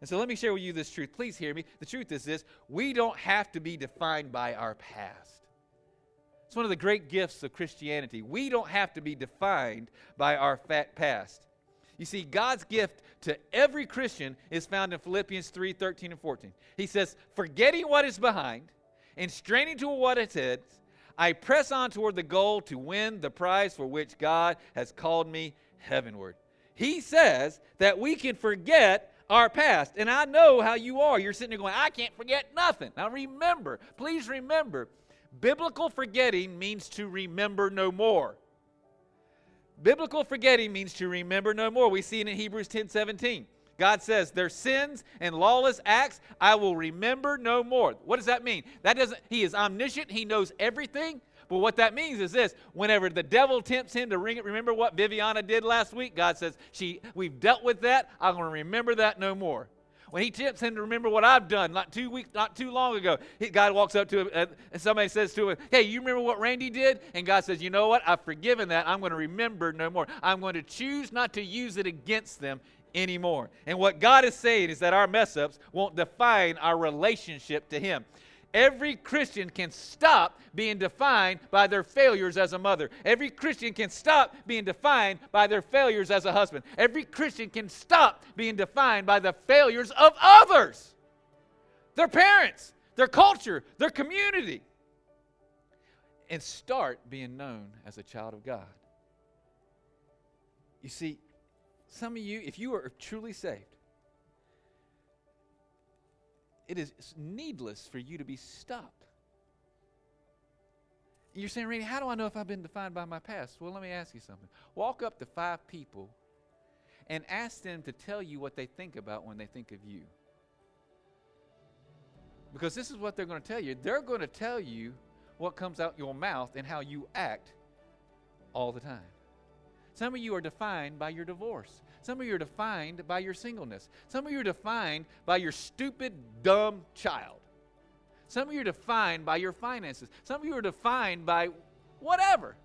And so let me share with you this truth. Please hear me. The truth is this: we don't have to be defined by our past. It's one of the great gifts of Christianity. We don't have to be defined by our past. You see, God's gift to every Christian is found in Philippians 3:13 and 14. He says, forgetting what is behind and straining to what is ahead, I press on toward the goal to win the prize for which God has called me heavenward. He says that we can forget our past. And I know how you are. You're sitting there going, I can't forget nothing. Now remember, please remember, biblical forgetting means to remember no more. Biblical forgetting means to remember no more. We see it in Hebrews 10:17. God says, their sins and lawless acts I will remember no more. What does that mean? He is omniscient. He knows everything. But what that means is this: whenever the devil tempts him to remember what Viviana did last week, God says, we've dealt with that. I'm going to remember that no more. When he tempts him to remember what I've done not too long ago, God walks up to him and somebody says to him, hey, you remember what Randy did? And God says, you know what? I've forgiven that. I'm going to remember no more. I'm going to choose not to use it against them anymore. And what God is saying is that our mess-ups won't define our relationship to him. Every Christian can stop being defined by their failures as a mother. Every Christian can stop being defined by their failures as a husband. Every Christian can stop being defined by the failures of others, their parents, their culture, their community, and start being known as a child of God. You see, some of you, if you are truly saved, it is needless for you to be stopped. You're saying, Randy, how do I know if I've been defined by my past? Well, let me ask you something. Walk up to 5 people and ask them to tell you what they think about when they think of you. Because this is what they're going to tell you. They're going to tell you what comes out your mouth and how you act all the time. Some of you are defined by your divorce. Some of you are defined by your singleness. Some of you are defined by your stupid, dumb child. Some of you are defined by your finances. Some of you are defined by whatever.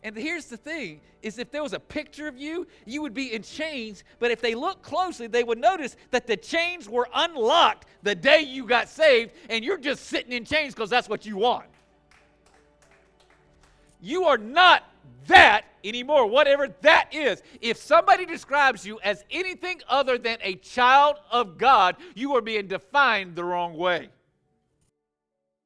And here's the thing, is if there was a picture of you, you would be in chains, but if they look closely, they would notice that the chains were unlocked the day you got saved, and you're just sitting in chains because that's what you want. You are not that anymore, whatever that is. If somebody describes you as anything other than a child of God, you are being defined the wrong way.